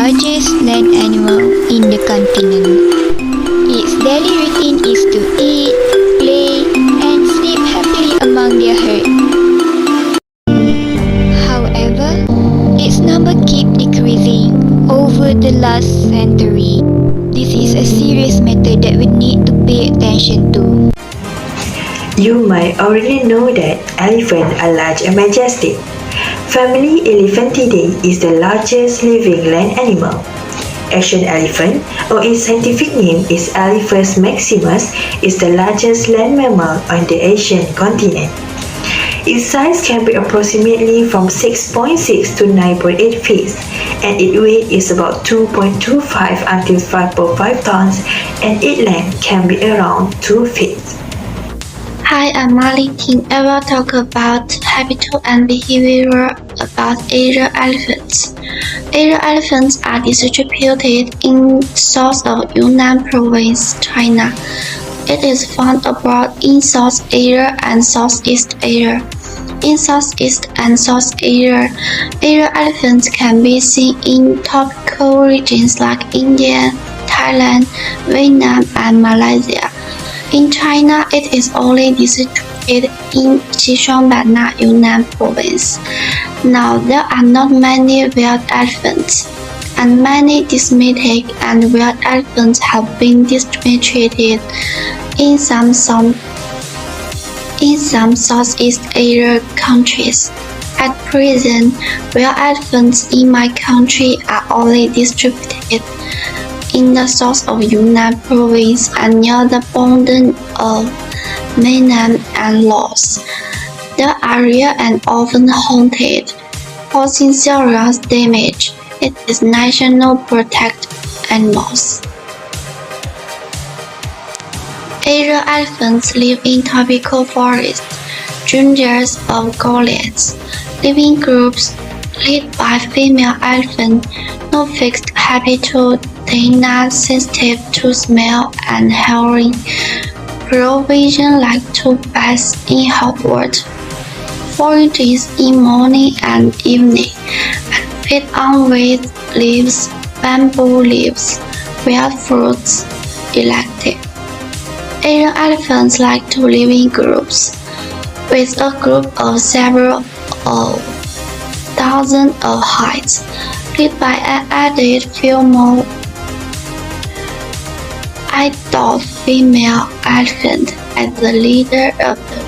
largest land animal in the continent. Its daily routine is to eat, play, and sleep happily among their herd. However, its number keeps decreasing over the last century. This is a serious matter that we need to pay attention to. You might already know that elephants are large and majestic. Family Elephantidae is the largest living land animal. Asian elephant, or its scientific name is Elephas maximus, is the largest land mammal on the Asian continent. Its size can be approximately from 6.6 to 9.8 feet, and its weight is about 2.25 until 5.5 tons, and its length can be around 2 feet. Hi, I'm Mali Ting. I will talk about habitat and behavior about Asian elephants. Asian elephants are distributed in south of Yunnan province, China. It is found abroad in South Asia and Southeast Asia. In Southeast and South Asia, Asian elephants can be seen in tropical regions like India, Thailand, Vietnam, and Malaysia. In China, it is only distributed in Xishuangbanna, Yunnan province. Now, there are not many wild elephants, and many domestic and wild elephants have been distributed in some Southeast Asia countries. At present, wild elephants in my country are only distributed in the south of Yunnan province and near the border of Vietnam and Laos. They are rare and often haunted, causing serious damage. It is national protected animals. Asian elephants live in tropical forests, jungles of gorillas, living groups led by female elephants, no fixed habitat. They are not sensitive to smell and hearing. Provision like to bath in hot water, forages in morning and evening, and feed on wheat leaves, bamboo leaves, wild fruits, elected. Asian elephants like to live in groups, with a group of several thousands of hides, led by an adult female elephant as the leader of them.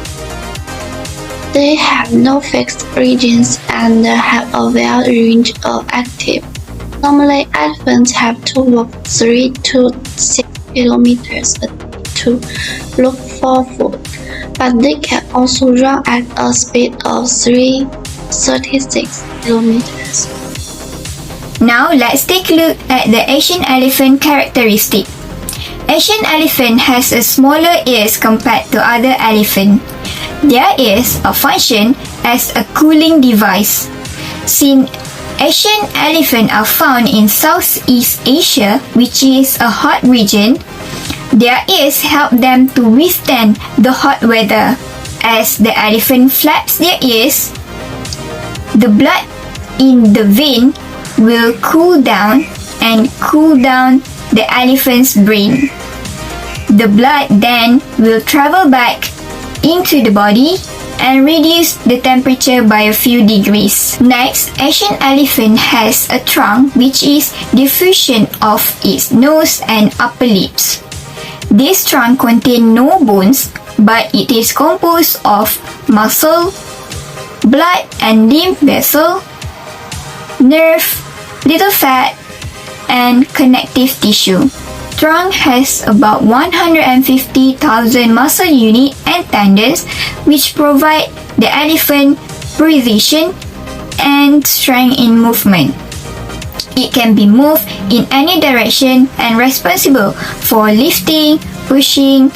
They have no fixed regions and have a wide range of activity. Normally, elephants have to walk 3 to 6 kilometers a day to look for food, but they can also run at a speed of 36 kilometers. Now let's take a look at the Asian elephant characteristic. Asian elephant has a smaller ears compared to other elephant. Their ears are function as a cooling device. Since Asian elephant are found in Southeast Asia, which is a hot region, their ears help them to withstand the hot weather. As the elephant flaps their ears, the blood in the vein will cool down the elephant's brain. The blood then will travel back into the body and reduce the temperature by a few degrees. Next, Asian elephant has a trunk which is diffusion of its nose and upper lips. This trunk contains no bones, but it is composed of muscle, blood and lymph vessel, nerve, little fat, and connective tissue. Trunk has about 150,000 muscle units and tendons, which provide the elephant precision and strength in movement. It can be moved in any direction and responsible for lifting, pushing,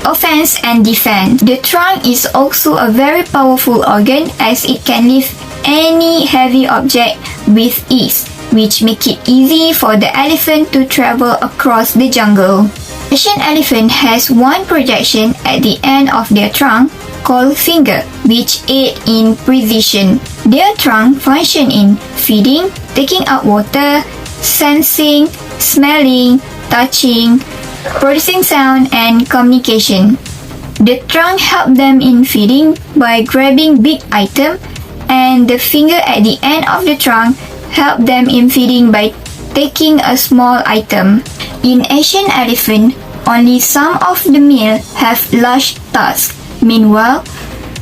offense and defense. The trunk is also a very powerful organ as it can lift any heavy object with ease, which make it easy for the elephant to travel across the jungle. Asian elephant has one projection at the end of their trunk, called finger, which aid in precision. Their trunk function in feeding, taking out water, sensing, smelling, touching, producing sound, and communication. The trunk helps them in feeding by grabbing big items, and the finger at the end of the trunk help them in feeding by taking a small item. In Asian elephant, only some of the male have large tusks. Meanwhile,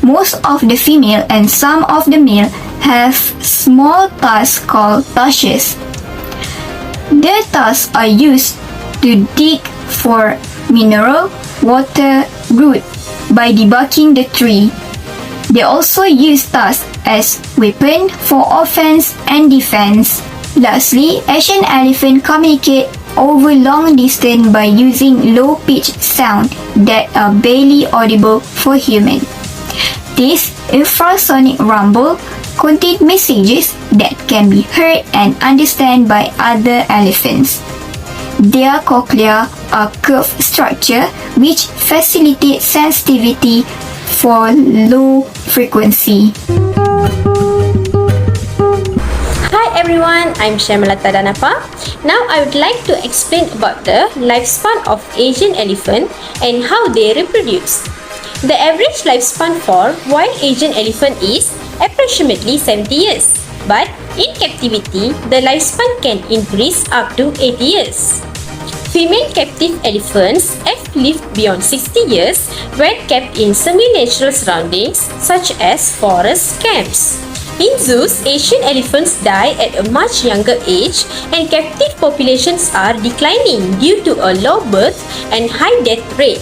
most of the female and some of the male have small tusks called tushes. Their tusks are used to dig for mineral, water, root by debarking the tree. They also use tusks as weapon for offense and defense. Lastly, Asian elephant communicate over long distance by using low-pitched sound that are barely audible for human. This infrasonic rumble contain messages that can be heard and understood by other elephants. Their cochlea are curved structure which facilitate sensitivity for low frequency. Hi everyone, I'm Syamalata Danapa. Now I would like to explain about the lifespan of Asian elephant and how they reproduce. The average lifespan for wild Asian elephant is approximately 70 years, but in captivity, the lifespan can increase up to 80 years. Female captive elephants have lived beyond 60 years when kept in semi-natural surroundings such as forest camps. In zoos, Asian elephants die at a much younger age and captive populations are declining due to a low birth and high death rate.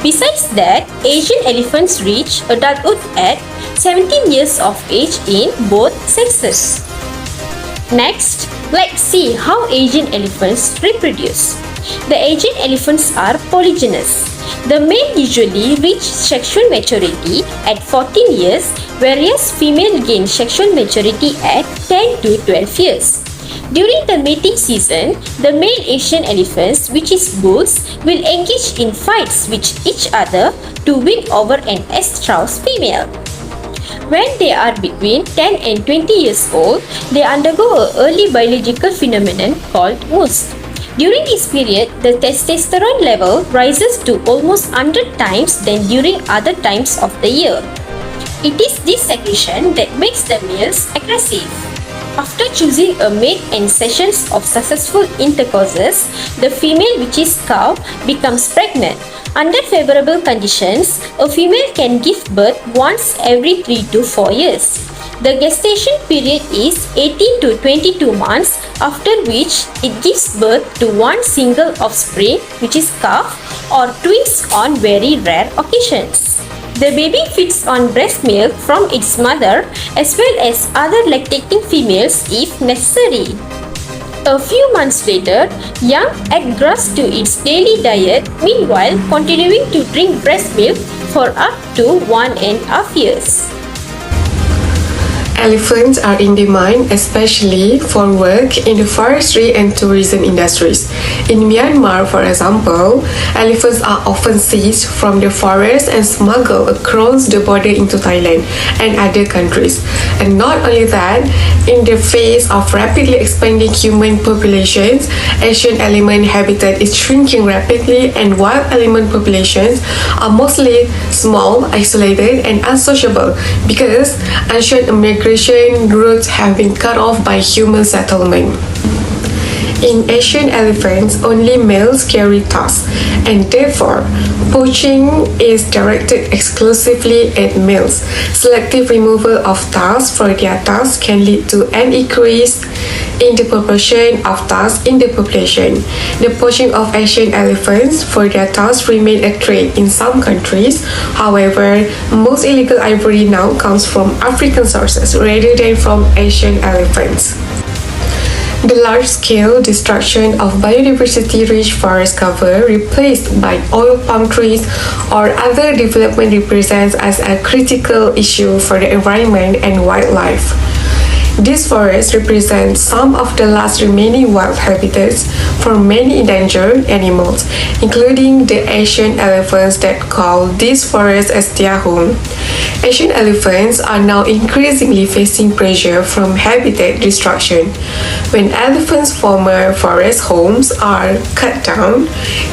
Besides that, Asian elephants reach adulthood at 17 years of age in both sexes. Next, let's see how Asian elephants reproduce. The Asian elephants are polygynous. The male usually reach sexual maturity at 14 years, whereas female gain sexual maturity at 10 to 12 years. During the mating season, the male Asian elephants, which is bulls, will engage in fights with each other to win over an estrus female. When they are between 10 and 20 years old, they undergo an early biological phenomenon called must. During this period, the testosterone level rises to almost 100 times than during other times of the year. It is this secretion that makes the males aggressive. After choosing a mate and sessions of successful intercourses, the female, which is cow, becomes pregnant. Under favorable conditions, a female can give birth once every 3 to 4 years. The gestation period is 18 to 22 months, after which it gives birth to one single offspring, which is calf, or twins on very rare occasions. The baby feeds on breast milk from its mother as well as other lactating females if necessary. A few months later, young add grass to its daily diet, meanwhile continuing to drink breast milk for up to 1.5 years. Elephants are in demand, especially for work in the forestry and tourism industries. In Myanmar, for example, elephants are often seized from the forest and smuggled across the border into Thailand and other countries. And not only that, in the face of rapidly expanding human populations, Asian elephant habitat is shrinking rapidly and wild elephant populations are mostly small, isolated, and unsociable because ancient migration routes have been cut off by human settlement. In Asian elephants, only males carry tusks, and therefore, poaching is directed exclusively at males. Selective removal of tusks for their tusks can lead to an increase in the proportion of tusks in the population. The poaching of Asian elephants for their tusks remain a trade in some countries. However, most illegal ivory now comes from African sources rather than from Asian elephants. The large-scale destruction of biodiversity-rich forest cover replaced by oil palm trees or other development represents as a critical issue for the environment and wildlife. These forests represent some of the last remaining wild habitats for many endangered animals, including the Asian elephants that call these forests as their home. Asian elephants are now increasingly facing pressure from habitat destruction. When elephants' former forest homes are cut down,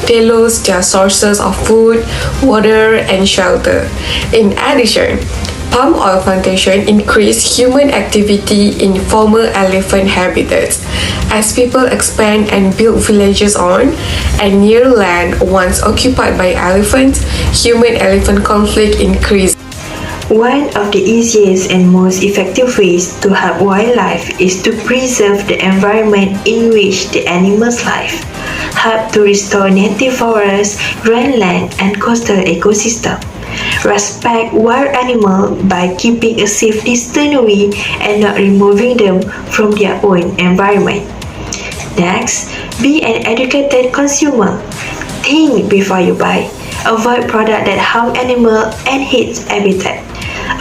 they lose their sources of food, water, and shelter. In addition, palm oil plantation increase human activity in former elephant habitats as people expand and build villages on and near land once occupied by elephants. Human-elephant conflict increase. One of the easiest and most effective ways to help wildlife is to preserve the environment in which the animals live. Help to restore native forests, rangeland, and coastal ecosystem. Respect wild animals by keeping a safe distance away and not removing them from their own environment. Next, be an educated consumer. Think before you buy. Avoid products that harm animals and hate habitat.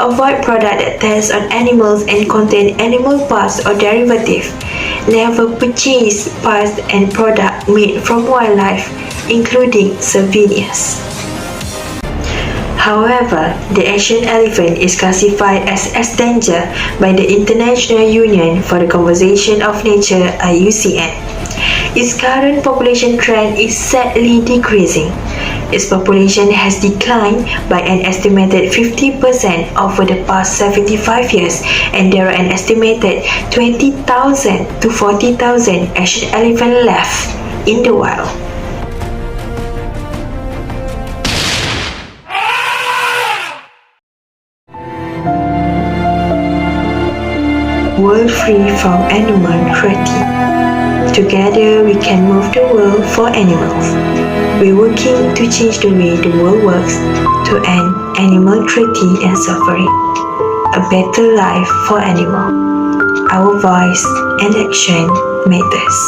Avoid products that test on animals and contain animal parts or derivatives. Never purchase parts and products made from wildlife, including souvenirs. However, the Asian elephant is classified as endangered by the International Union for the Conservation of Nature (IUCN). Its current population trend is sadly decreasing. Its population has declined by an estimated 50% over the past 75 years, and there are an estimated 20,000 to 40,000 Asian elephants left in the wild. World free from animal cruelty. Together we can move the world for animals. We're working to change the way the world works to end animal cruelty and suffering. A better life for animals. Our voice and action matters.